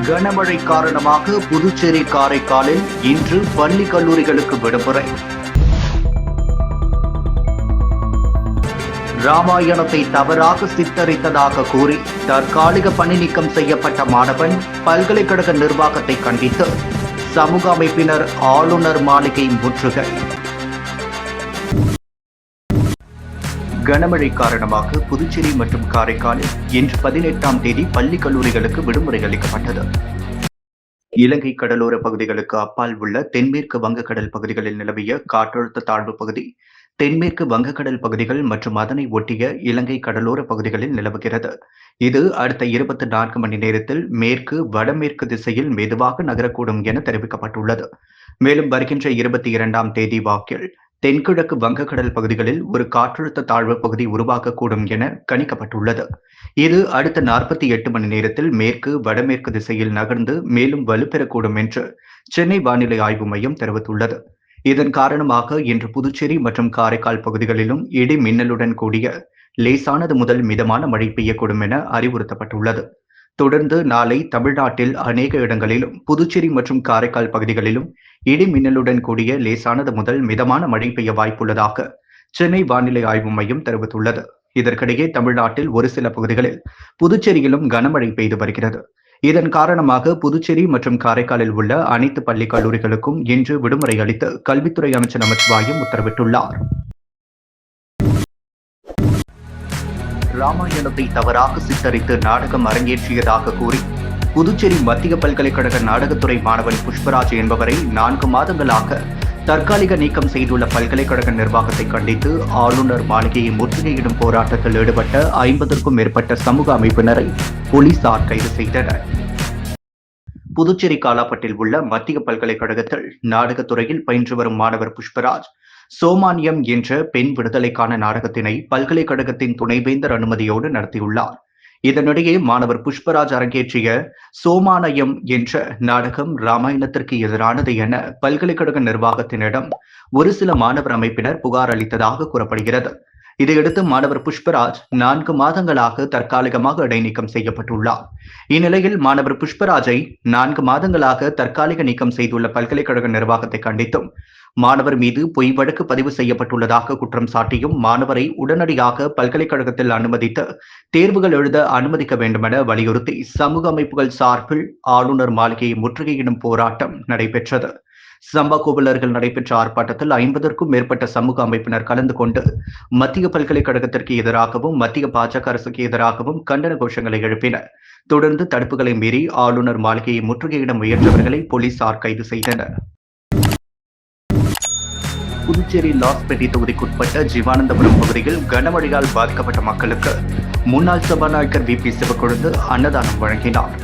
கனமழை காரணமாக புதுச்சேரி காரைக்காலில் இன்று பள்ளி கல்லூரிகளுக்கு விடுமுறை. ராமாயணத்தை தவறாக சித்தரித்ததாக கூறி தற்காலிக பணி நீக்கம் செய்யப்பட்ட மாணவன் பல்கலைக்கழக நிர்வாகத்தை கண்டித்து சமூக அமைப்பினர் ஆளுநர் மாளிகை முற்றுகை. கனமழை காரணமாக புதுச்சேரி மற்றும் காரைக்காலில் இன்று 18ஆம் தேதி பள்ளி கல்லூரிகளுக்கு விடுமுறை அளிக்கப்பட்டது. இலங்கை கடலோர பகுதிகளுக்கு அப்பால் உள்ள தென்மேற்கு வங்கக்கடல் பகுதிகளில் நிலவிய காற்றழுத்த தாழ்வு பகுதி தென்மேற்கு வங்கக்கடல் பகுதிகள் மற்றும் அதனை ஒட்டிய இலங்கை கடலோர பகுதிகளில் நிலவுகிறது. இது அடுத்த 24 மணி நேரத்தில் மேற்கு வடமேற்கு திசையில் மெதுவாக நகரக்கூடும் என தெரிவிக்கப்பட்டுள்ளது. மேலும் வருகின்ற 22ஆம் தேதி வாக்கில் தென்கிழக்கு வங்கக்கடல் பகுதிகளில் ஒரு காற்றழுத்த தாழ்வு பகுதி உருவாகக்கூடும் என கணிக்கப்பட்டுள்ளது. இது அடுத்த 48 மணி நேரத்தில் மேற்கு வடமேற்கு திசையில் நகர்ந்து மேலும் வலுப்பெறக்கூடும் என்று சென்னை வானிலை ஆய்வு மையம் தெரிவித்துள்ளது. இதன் காரணமாக இன்று புதுச்சேரி மற்றும் காரைக்கால் பகுதிகளிலும் இடி மின்னலுடன் கூடிய லேசானது முதல் மிதமான மழை பெய்யக்கூடும் என அறிவுறுத்தப்பட்டுள்ளது. தொடர்ந்து நாளை தமிழ்நாட்டில் அநேக இடங்களிலும் புதுச்சேரி மற்றும் காரைக்கால் பகுதிகளிலும் இடி மின்னலுடன் கூடிய லேசானது முதல் மிதமான மழை பெய்ய வாய்ப்புள்ளதாக சென்னை வானிலை ஆய்வு மையம் தெரிவித்துள்ளது. இதற்கிடையே தமிழ்நாட்டில் ஒரு சில பகுதிகளில் புதுச்சேரியிலும் கனமழை பெய்து வருகிறது. இதன் காரணமாக புதுச்சேரி மற்றும் காரைக்காலில் உள்ள அனைத்து பள்ளி கல்லூரிகளுக்கும் இன்று விடுமுறை அளித்து கல்வித்துறை அமைச்சர் நமச்சிவாயம் உத்தரவிட்டுள்ளார். ராமாயணத்தை தவறாக சித்தரித்து நாடகம் அரங்கேற்றியதாக கூறி புதுச்சேரி மத்திய பல்கலைக்கழக நாடகத்துறை மாணவன் புஷ்பராஜ் என்பவரை 4 மாதங்களாக தற்காலிக நீக்கம் செய்துள்ள பல்கலைக்கழக நிர்வாகத்தை கண்டித்து ஆளுநர் மாளிகையை முற்றுகையிடும் போராட்டத்தில் ஈடுபட்ட 50க்கும் மேற்பட்ட சமூக அமைப்பினரை போலீசார் கைது செய்தனர். புதுச்சேரி காலாப்பட்டில் உள்ள மத்திய பல்கலைக்கழகத்தில் நாடகத்துறையில் பயின்று வரும் மாணவர் புஷ்பராஜ் சோமானியம் என்ற பெண் விடுதலைக்கான நாடகத்தினை பல்கலைக்கழகத்தின் துணைவேந்தர் அனுமதியோடு நடத்தியுள்ளார். இதனிடையே மாணவர் புஷ்பராஜ் அரங்கேற்றிய சோமானயம் என்ற நாடகம் ராமாயணத்திற்கு எதிரானது என பல்கலைக்கழக நிர்வாகத்தினிடம் ஒரு சில மாணவர் அமைப்பினர் புகார் அளித்ததாக கூறப்படுகிறது. இதையடுத்து மாணவர் புஷ்பராஜ் 4 மாதங்களாக தற்காலிகமாக இடைநீக்கம் செய்யப்பட்டுள்ளார். இந்நிலையில் மாணவர் புஷ்பராஜை 4 மாதங்களாக தற்காலிக நீக்கம் செய்துள்ள பல்கலைக்கழக நிர்வாகத்தை கண்டித்தும் மாணவர் மீது பொய் வழக்கு பதிவு செய்யப்பட்டுள்ளதாக குற்றம் சாட்டியும் மாணவரை உடனடியாக பல்கலைக்கழகத்தில் அனுமதித்து தேர்வுகள் எழுத அனுமதிக்க வேண்டுமென வலியுறுத்தி சமூக அமைப்புகள் சார்பில் ஆளுநர் மாளிகையை முற்றுகையிடும் போராட்டம் நடைபெற்றது. சம்பா கோவிலர்கள் நடைபெற்ற ஆர்ப்பாட்டத்தில் 50க்கும் மேற்பட்ட சமூக அமைப்பினர் கலந்து கொண்டு மத்திய பல்கலைக்கழகத்திற்கு எதிராகவும் மத்திய பாஜக அரசுக்கு எதிராகவும் கண்டன கோஷங்களை எழுப்பினர். தொடர்ந்து தடுப்புகளை மீறி ஆளுநர் மாளிகையை முற்றுகையிட முயன்றவர்களை போலீசார் கைது செய்தனர். புதுச்சேரி லாஸ்பேட்டை தொகுதிக்குட்பட்ட ஜீவானந்தபுரம் பகுதியில் கனமழையால் பாதிக்கப்பட்ட மக்களுக்கு முன்னாள் சபாநாயகர் வி.பி. சிவக்கொழுந்து அன்னதானம் வழங்கினார்.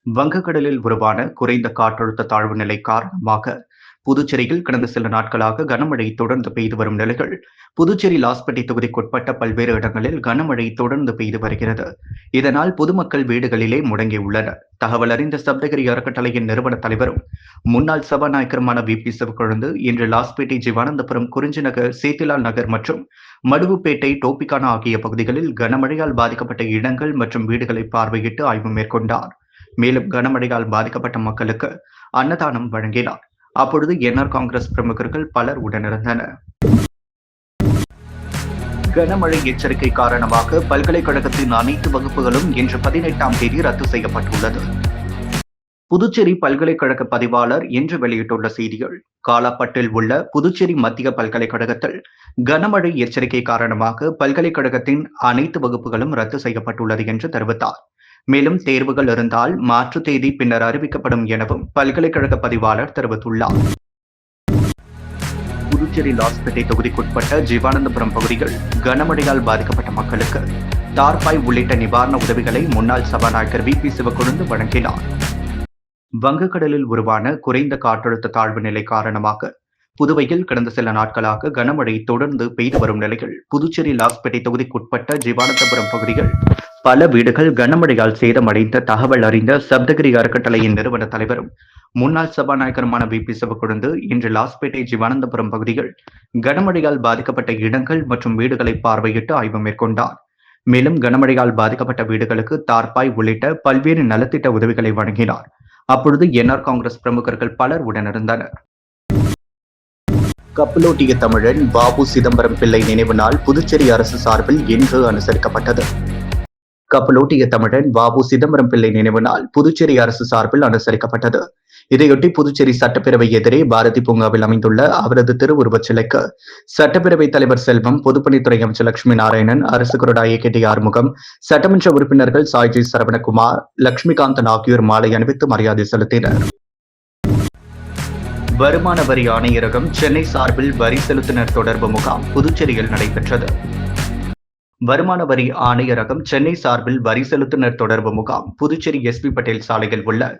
வங்கக்கடலில் உருவான குறைந்த காற்றழுத்த தாழ்வு நிலை காரணமாக புதுச்சேரியில் கடந்த சில நாட்களாக கனமழை தொடர்ந்து பெய்து வரும் நிலையில் புதுச்சேரி லாஸ்பேட்டை தொகுதிக்குட்பட்ட பல்வேறு இடங்களில் கனமழை தொடர்ந்து பெய்து வருகிறது. இதனால் பொதுமக்கள் வீடுகளிலே முடங்கியுள்ளனர். தகவல் அறிந்த சப்தகிரி அறக்கட்டளையின் நிறுவன தலைவரும் முன்னாள் சபாநாயகருமான வி.பி. சிவக்கொழுந்து இன்று லாஸ்பேட்டை ஜீவானந்தபுரம் குறிஞ்சி நகர் சேத்திலால் நகர் மற்றும் மடுவுப்பேட்டை டோபிகானா ஆகிய பகுதிகளில் கனமழையால் பாதிக்கப்பட்ட இடங்கள் மற்றும் வீடுகளை பார்வையிட்டு ஆய்வு மேற்கொண்டார். மேலும் கனமழையால் பாதிக்கப்பட்ட மக்களுக்கு அன்னதானம் வழங்கினார். அப்பொழுது என்ஆர் காங்கிரஸ் பிரமுகர்கள் பலர் உடனிருந்தனர். கனமழை எச்சரிக்கை காரணமாக பல்கலைக்கழகத்தின் அனைத்து வகுப்புகளும் இன்று 18ஆம் தேதி ரத்து செய்யப்பட்டுள்ளது. புதுச்சேரி பல்கலைக்கழக பதிவாளர் இன்று வெளியிட்டுள்ள செய்திகள் காலாப்பட்டில் உள்ள புதுச்சேரி மத்திய பல்கலைக்கழகத்தில் கனமழை எச்சரிக்கை காரணமாக பல்கலைக்கழகத்தின் அனைத்து வகுப்புகளும் ரத்து செய்யப்பட்டுள்ளது என்று தெரிவித்தார். மேலும் தேர்வுகள் இருந்தால் மாற்று தேதி பின்னர் அறிவிக்கப்படும் எனவும் பல்கலைக்கழக பதிவாளர் தெரிவித்துள்ளார். புதுச்சேரி லாஸ்பேட்டை தொகுதிக்குட்பட்ட ஜீவானந்தபுரம் பகுதிகள் கனமழையால் பாதிக்கப்பட்ட மக்களுக்கு தார்பாய் உள்ளிட்ட நிவாரண உதவிகளை முன்னாள் சபாநாயகர் வி.பி. சிவக்கொழுந்து வழங்கினார். வங்கக்கடலில் உருவான குறைந்த காற்றழுத்த தாழ்வு நிலை காரணமாக புதுவையில் கடந்த சில நாட்களாக கனமழை தொடர்ந்து பெய்து வரும் நிலையில் புதுச்சேரி லாஸ்பேட்டை தொகுதிக்குட்பட்ட ஜீவானந்தபுரம் பகுதிகள் பல வீடுகள் கனமழையால் சேதமடைந்த தகவல் அறிந்த சப்தகிரி அறக்கட்டளையின் நிறுவன தலைவரும் முன்னாள் சபாநாயகருமான வி.பி. சிவக்கொழுந்து இன்று லாஸ்பேட்டை ஜீவானந்தபுரம் பகுதிகள் கனமழையால் பாதிக்கப்பட்ட இடங்கள் மற்றும் வீடுகளை பார்வையிட்டு ஆய்வு மேற்கொண்டார். மேலும் கனமழையால் பாதிக்கப்பட்ட வீடுகளுக்கு தார்பாய் உள்ளிட்ட பல்வேறு நலத்திட்ட உதவிகளை வழங்கினார். அப்பொழுது என்ஆர் காங்கிரஸ் பிரமுகர்கள் பலர் உடனிருந்தனர். கப்பலோட்டிய தமிழன் வ.உ. சிதம்பரம் பிள்ளை நினைவு நாள் புதுச்சேரி அரசு சார்பில் இன்று அனுசரிக்கப்பட்டது. கப்பலோட்டிய தமிழன் வ.உ. சிதம்பரம் பிள்ளை நினைவு நாள் புதுச்சேரி அரசு சார்பில் அனுசரிக்கப்பட்டது. இதையொட்டி புதுச்சேரி சட்டப்பேரவை எதிரே பாரதி பூங்காவில் அமைந்துள்ள அவரது திருவுருவச் சிலைக்கு சட்டப்பேரவைத் தலைவர் செல்வம், பொதுப்பணித்துறை அமைச்சர் லட்சுமி நாராயணன், அரசு கொறடா ஏ.கே.டி. ஆறுமுகம், சட்டமன்ற உறுப்பினர்கள் சாய்ஜி சரவணகுமார், லட்சுமிகாந்தன் ஆகியோர் மாலை அணிவித்து மரியாதை செலுத்தினர். வருமான வரி ஆணையரகம் சென்னை சார்பில் வரி செலுத்தினர் தொடர்பு முகாம் புதுச்சேரியில் நடைபெற்றது. வருமான வரி ஆணையரகம் சென்னை சார்பில் வரி செலுத்தினர் தொடர்பு முகாம் புதுச்சேரி எஸ்.பி. பட்டேல் சாலையில் உள்ள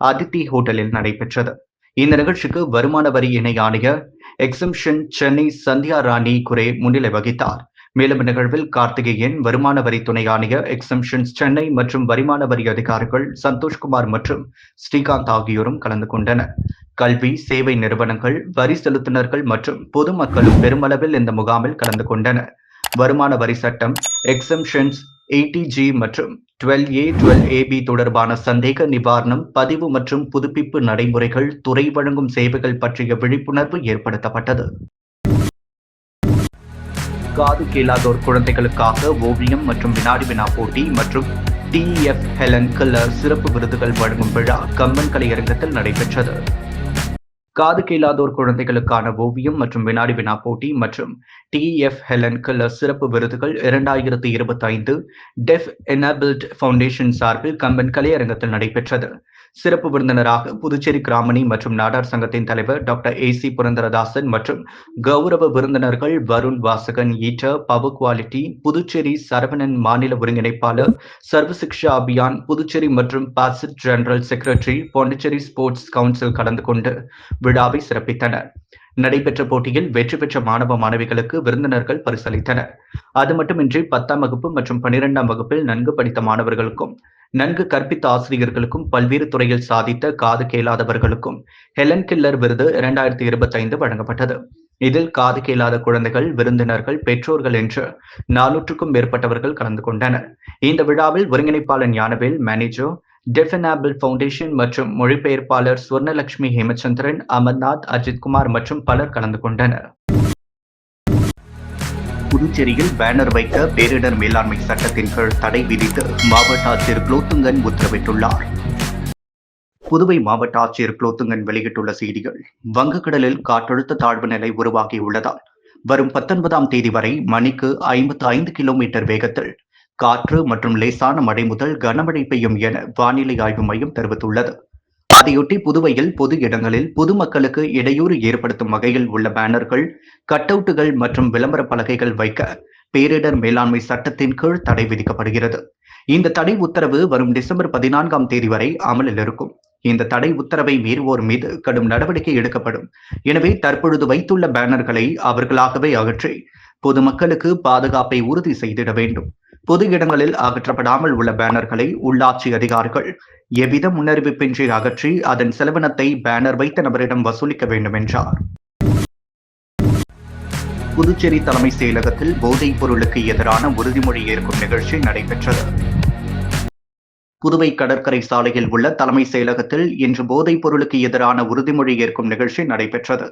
அதித்தி ஹோட்டலில் நடைபெற்றது. இந்த நிகழ்ச்சிக்கு வருமான வரி இணை ஆணையர் எக்ஸம்ஷன் சென்னை சந்தியா ராணி குரே முன்னிலை வகித்தார். மேலும் நிகழ்வில் கார்த்திகேயன், வருமான வரி துணை ஆணையர் எக்ஸம்ஷன்ஸ் சென்னை மற்றும் வருமான வரி அதிகாரிகள் சந்தோஷ்குமார் மற்றும் ஸ்ரீகாந்த் ஆகியோரும் கலந்து கொண்டனர். கல்வி, சேவை நிறுவனங்கள், வரி செலுத்தினர்கள் மற்றும் பொதுமக்களும் பெருமளவில் இந்த முகாமில் கலந்து கொண்டனர். வருமான வரி சட்டம், எக்ஸம்ஷன்ஸ் 80G மற்றும் 12A, 12AB தொடர்பான சந்தேக நிவாரணம், பதிவு மற்றும் புதுப்பிப்பு நடைமுறைகள், துறை வழங்கும் சேவைகள் பற்றிய விழிப்புணர்வு ஏற்படுத்தப்பட்டது. காது கேளாதோர் குழந்தைகளுக்காக ஓவியம் மற்றும் வினாடி வினா போட்டி மற்றும் TEF ஹெலன் கெல்லர் சிறப்பு விருதுகள் வழங்கும் விழா கம்பன் கலையரங்கத்தில் நடைபெற்றது. காது கேளாதோர் குழந்தைகளுக்கான ஓவியம் மற்றும் வினாடி வினா போட்டி மற்றும் TEF ஹெலன் கெல்லர் சிறப்பு விருதுகள் 2025 டெஃப் எனேபிள்ட் ஃபவுண்டேஷன் சார்பில் கம்பன் கலையரங்கத்தில் நடைபெற்றது. சிறப்பு விருந்தினராக புதுச்சேரி கிராமணி மற்றும் நாடார் சங்கத்தின் தலைவர் டாக்டர் AC புரந்தரதாசன் மற்றும் கௌரவ விருந்தினர்கள் Varun Vasagan, editor, power quality, Puducherry Saravanan மாநில ஒருங்கிணைப்பாளர், சர்வ சிக்ஷா அபியான் புதுச்சேரி மற்றும் பாசிட் general secretary, Pondicherry sports council கலந்து கொண்டு விழாவை சிறப்பித்தனர். நடைபெற்ற போட்டியில் வெற்றி பெற்ற மாணவ மாணவிகளுக்கு விருந்தினர்கள் பரிசளித்தனர். அது மட்டுமின்றி 10ஆம் வகுப்பு மற்றும் 12ஆம் வகுப்பில் நன்கு படித்த மாணவர்களுக்கும் நன்கு கற்பித்த ஆசிரியர்களுக்கும் பல்வேறு துறையில் சாதித்த காது கேளாதவர்களுக்கும் ஹெலன் கெல்லர் விருது 2025 வழங்கப்பட்டது. இதில் காது கேளாத குழந்தைகள், விருந்தினர்கள், பெற்றோர்கள் என்று 400க்கும் மேற்பட்டவர்கள் கலந்து கொண்டனர். இந்த விழாவில் ஒருங்கிணைப்பாளர் Gnanavel, manager deaf enable foundation மற்றும் மொழிபெயர்ப்பாளர் சுவர்ணலட்சுமி ஹேமச்சந்திரன், அமர்நாத், அஜித்குமார் மற்றும் பலர் கலந்து கொண்டனர். புதுச்சேரியில் பேனர் வைக்க பேரிடர் மேலாண்மை சட்டத்தின் கீழ் தடை விதித்து மாவட்ட ஆட்சியர் குலோத்துங்கன் உத்தரவிட்டுள்ளார். புதுவை மாவட்ட ஆட்சியர் குலோத்துங்கன் வெளியிட்டுள்ள செய்திகள்: வங்கக்கடலில் காற்றழுத்த தாழ்வு நிலை உருவாகியுள்ளதால் வரும் 19ஆம் தேதி வரை மணிக்கு 55 கிலோமீட்டர் வேகத்தில் காற்று மற்றும் லேசான மழை முதல் கனமழை பெய்யும் என வானிலை ஆய்வு மையம் தெரிவித்துள்ளது. அதையொட்டி புதுவையில் பொது இடங்களில் பொதுமக்களுக்கு இடையூறு ஏற்படுத்தும் வகையில் உள்ள பேனர்கள், கட் அவுட்டுகள் மற்றும் விளம்பர பலகைகள் வைக்க பேரிடர் மேலாண்மை சட்டத்தின் கீழ் தடை விதிக்கப்படுகிறது. இந்த தடை உத்தரவு வரும் டிசம்பர் 14ஆம் தேதி வரை அமலில் இருக்கும். இந்த தடை உத்தரவை மீறுவோர் மீது கடும் நடவடிக்கை எடுக்கப்படும். எனவே தற்பொழுது வைத்துள்ள பேனர்களை அவர்களாகவே அகற்றி பொதுமக்களுக்கு பாதுகாப்பை உறுதி செய்திட வேண்டும். பொது இடங்களில் அகற்றப்படாமல் உள்ள பேனர்களை உள்ளாட்சி அதிகாரிகள் எவ்வித முன்னறிவிப்பின்றி அகற்றி அதன் செலவினத்தை பேனர் வைத்த நபரிடம் வசூலிக்க வேண்டும் என்றார். புதுச்சேரி தலைமை செயலகத்தில் போதைப் பொருளுக்கு எதிரான உறுதிமொழி ஏற்கும் நிகழ்ச்சி நடைபெற்றது. புதுவை கடற்கரை சாலையில் உள்ள தலைமை செயலகத்தில் இன்று போதைப் பொருளுக்கு எதிரான உறுதிமொழி ஏற்கும் நிகழ்ச்சி நடைபெற்றது.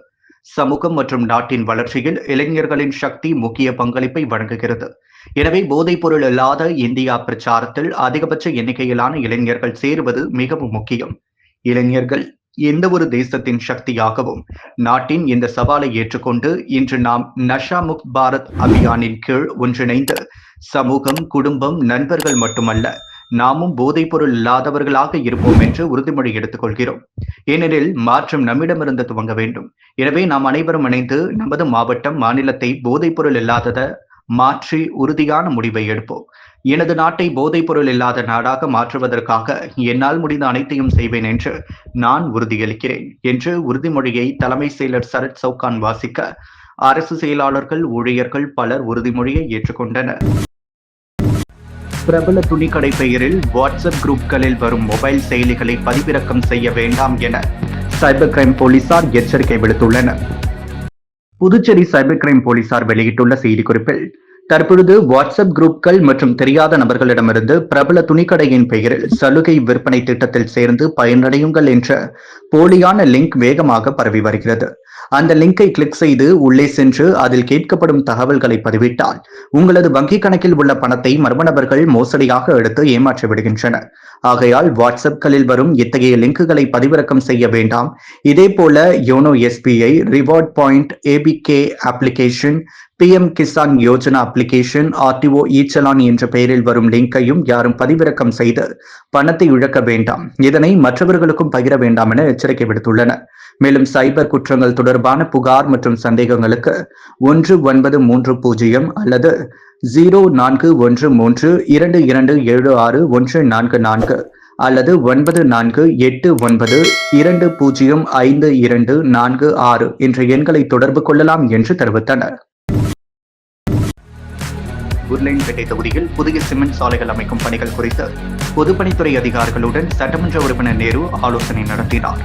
சமூகம் மற்றும் நாட்டின் வளர்ச்சியில் இளைஞர்களின் சக்தி முக்கிய பங்களிப்பை வழங்குகிறது. எனவே போதைப் பொருள் இல்லாத இந்தியா பிரச்சாரத்தில் அதிகபட்ச எண்ணிக்கையிலான இளைஞர்கள் சேருவது மிகவும் முக்கியம். இளைஞர்கள் எந்த ஒரு தேசத்தின் சக்தியாகவும் நாட்டின் இந்த சவாலை ஏற்றுக்கொண்டு இன்று நாம் நஷா முக்த் பாரத் அபியானின் கீழ் ஒன்றிணைந்து சமூகம், குடும்பம், நண்பர்கள் மட்டுமல்ல நாமும் போதைப் பொருள் இல்லாதவர்களாக இருப்போம் என்று உறுதிமொழி எடுத்துக் கொள்கிறோம். ஏனெனில் மாற்றம் நம்மிடமிருந்து துவங்க வேண்டும். எனவே நாம் அனைவரும் இணைந்து நமது மாவட்டம், மாநிலத்தை போதைப் பொருள் இல்லாதத மாற்றி உறுதியான முடிவை எடுப்போம். எனது நாட்டை போதைப் பொருள் இல்லாத நாடாக மாற்றுவதற்காக என்னால் முடிந்த அனைத்தையும் செய்வேன் என்று நான் உறுதியளிக்கிறேன் என்று உறுதிமொழியை தலைமை செயலர் சரத் சவுகான் வாசிக்க அரசு செயலாளர்கள், ஊழியர்கள் பலர் உறுதிமொழியை ஏற்றுக்கொண்டனர். பிரபல துணிக்கடை பெயரில் வாட்ஸ்அப் குரூப்களில் வரும் மொபைல் செயலிகளை பதிவிறக்கம் செய்ய வேண்டாம் என சைபர் கிரைம் போலீசார் எச்சரிக்கை விடுத்துள்ளனர். புதுச்சேரி சைபர் கிரைம் போலீசார் வெளியிட்டுள்ள செய்திக்குறிப்பில், தற்பொழுது வாட்ஸ்அப் குரூப்கள் மற்றும் தெரியாத நபர்களிடமிருந்து பிரபல துணிக்கடையின் பெயரில் சலுகை விற்பனை திட்டத்தில் சேர்ந்து பயனடையுங்கள் என்ற போலியான லிங்க் வேகமாக பரவி வருகிறது. அந்த லிங்கை கிளிக் செய்து உள்ளே சென்று அதில் கேட்கப்படும் தகவல்களை பதிவிட்டால் உங்களது வங்கிக் கணக்கில் உள்ள பணத்தை மர்ம நபர்கள் மோசடியாக எடுத்து ஏமாற்றி விடுகின்றனர். ஆகையால் வாட்ஸ்அப்களில் வரும் இத்தகைய லிங்குகளை பதிவிறக்கம் செய்ய வேண்டாம். இதேபோல YONO SBI, reward point, ABK application, PM Kisan Yojana application, RTO e-challan என்ற பெயரில் வரும் லிங்கையும் யாரும் பதிவிறக்கம் செய்து பணத்தை இழக்க வேண்டாம், இதனை மற்றவர்களுக்கும் பகிர வேண்டாம் என எச்சரிக்கை விடுத்துள்ளனர். மேலும் சைபர் குற்றங்கள் தொடர்பான புகார் மற்றும் சந்தேகங்களுக்கு 1930 அல்லது 04132276 அல்லது 9489205246 என்ற எண்களை தொடர்பு கொள்ளலாம் என்று தெரிவித்தனர். உருளையன்பேட்டை தொகுதியில் புதிய சிமெண்ட் சாலைகள் அமைக்கும் பணிகள் குறித்து பொதுப்பணித்துறை அதிகாரிகளுடன் சட்டமன்ற உறுப்பினர் நேரு ஆலோசனை நடத்தினார்.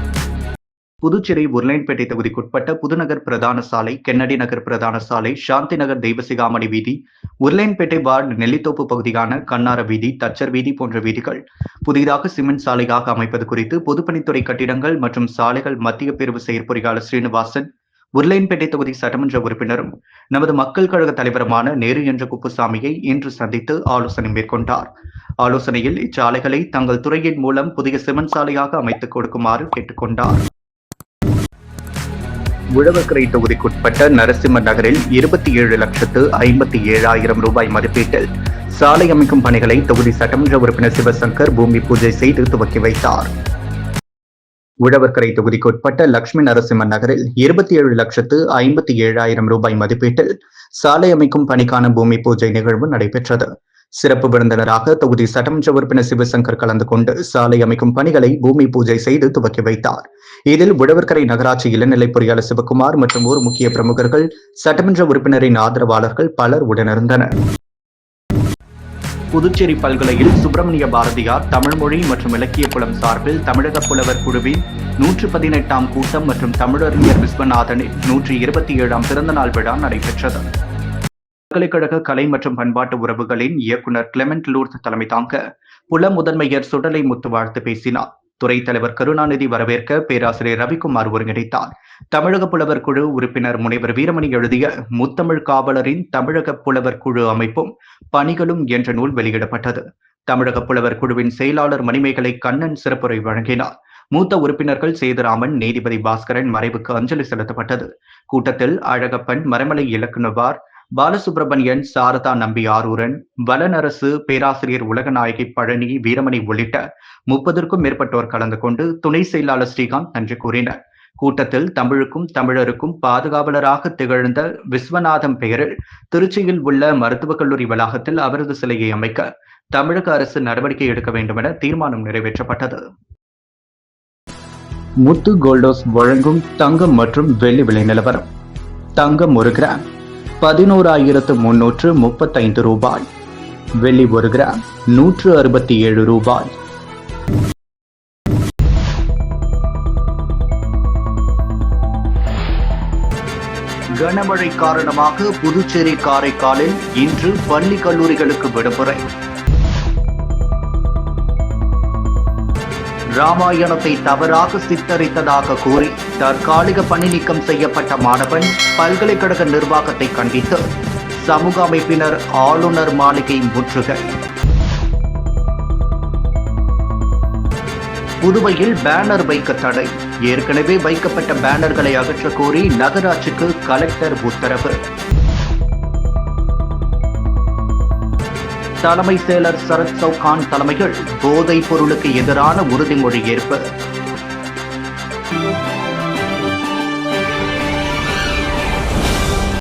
புதுச்சேரி உருளையன்பேட்டை தொகுதிக்குட்பட்ட புதுநகர் பிரதான சாலை, கென்னடி நகர் பிரதான சாலை, சாந்தி நகர் தெய்வசிகாமணி வீதி, உருளையன்பேட்டை வார்டு நெல்லித்தோப்பு பகுதியான கண்ணார வீதி, தச்சர் வீதி போன்ற வீதிகள் புதிதாக சிமெண்ட் சாலையாக அமைப்பது குறித்து பொதுப்பணித்துறை கட்டிடங்கள் மற்றும் சாலைகள் மத்திய பிரிவு செயற்பொறியாளர் ஸ்ரீனிவாசன், உருளையன்பேட்டை தொகுதி சட்டமன்ற உறுப்பினரும் நமது மக்கள் கழக தலைவருமான நேரு என்ற குப்புசாமியை இன்று சந்தித்து ஆலோசனை மேற்கொண்டார். ஆலோசனையில் இச்சாலைகளை தங்கள் துறையின் மூலம் புதிய சிமெண்ட் சாலையாக அமைத்துக் கொடுக்குமாறு கேட்டுக்கொண்டார். உழவர்கரை தொகுதிக்குட்பட்ட நரசிம்ம நகரில் 27,57,000 ரூபாய் மதிப்பீட்டில் சாலை அமைக்கும் பணிகளை தொகுதி சட்டமன்ற உறுப்பினர் சிவசங்கர் பூமி பூஜை செய்து துவக்கி வைத்தார். உழவர்கரை தொகுதிக்குட்பட்ட லட்சுமி நரசிம்ம நகரில் 27,57,000 ரூபாய் மதிப்பீட்டில் சாலை அமைக்கும் பணிக்கான பூமி பூஜை நிகழ்வு நடைபெற்றது. சிறப்பு விருந்தினராக தொகுதி சட்டமன்ற உறுப்பினர் சிவசங்கர் கலந்து கொண்டு சாலை அமைக்கும் பணிகளை பூமி பூஜை செய்து துவக்கி வைத்தார். இதில் உழவர்கரை நகராட்சி இளநிலை பொறியாளர் சிவகுமார் மற்றும் ஊர் முக்கிய பிரமுகர்கள், சட்டமன்ற உறுப்பினரின் ஆதரவாளர்கள் பலர் உடனிருந்தனர். புதுச்சேரி பல்கலையில் சுப்பிரமணிய பாரதியார் தமிழ் மொழி மற்றும் இலக்கிய புலம் சார்பில் தமிழக புலவர் குழுவின் 118ஆம் கூட்டம் மற்றும் தமிழறிஞர் விஸ்வநாதனின் 127ஆம் பிறந்தநாள் விழா நடைபெற்றது. பல்கலைக்கழக கலை மற்றும் பண்பாட்டு உறவுகளின் இயக்குநர் கிளெமெண்ட் லூர்த் தலைமை தாங்க புல முதன்மையர் சுடலை முத்து வாழ்த்து பேசினார். துறை தலைவர் கருணாநிதி வரவேற்க பேராசிரியர் ரவிக்குமார் ஒருங்கிணைத்தார். தமிழக புலவர் குழு உறுப்பினர் முனைவர் வீரமணி எழுதிய முத்தமிழ் காவலரின் தமிழக புலவர் குழு அமைப்பும் பணிகளும் என்ற நூல் வெளியிடப்பட்டது. தமிழக புலவர் குழுவின் செயலாளர் மணிமேகலை கண்ணன் சிறப்புரை வழங்கினார். மூத்த உறுப்பினர்கள் சேதுராமன், நீதிபதி பாஸ்கரன் மறைவுக்கு அஞ்சலி செலுத்தப்பட்டது. கூட்டத்தில் அழகப்பன், மரமலை இலக்குனவார், பாலசுப்ரமணியன், சாரதா நம்பி ஆரூரன், வலனரசு, பேராசிரியர் உலகநாயகி பழனி, வீரமணி உள்ளிட்ட 30க்கும் மேற்பட்டோர் கலந்து கொண்டு துணை செயலாளர் ஸ்ரீகாந்த் நன்றி கூறினர். கூட்டத்தில் தமிழுக்கும் தமிழருக்கும் பாதுகாவலராக திகழ்ந்த விஸ்வநாதம் பெயரில் திருச்சியில் உள்ள மருத்துவக் கல்லூரி வளாகத்தில் அவரது சிலையை அமைக்க தமிழக அரசு நடவடிக்கை எடுக்க வேண்டும் என தீர்மானம் நிறைவேற்றப்பட்டது. முத்து கோல்டோஸ் வழங்கும் தங்கம் மற்றும் வெள்ளி விலை நிலவரம். தங்கம் 1 கிராம் 11,335 ரூபாய், வெள்ளி 1 கிராம் 167 ரூபாய். கனமழை காரணமாக புதுச்சேரி காரைக்காலில் இன்று பள்ளி கல்லூரிகளுக்கு விடுமுறை. ராமாயணத்தை தவறாக சித்தரித்ததாக கூறி தற்காலிக பணி நீக்கம் செய்யப்பட்ட மாணவன் பல்கலைக்கழக நிர்வாகத்தை கண்டித்து சமூக அமைப்பினர் ஆளுநர் மாளிகை முற்றுகை. புதுவையில் பேனர் வைக்க தடை. ஏற்கனவே வைக்கப்பட்ட பேனர்களை அகற்ற கோரி நகராட்சிக்கு கலெக்டர் உத்தரவு. தலைமை செயலர் சரத் சவுகான் தலைமையில் போதைப் பொருளுக்கு எதிரான உறுதிமொழி ஏற்பு.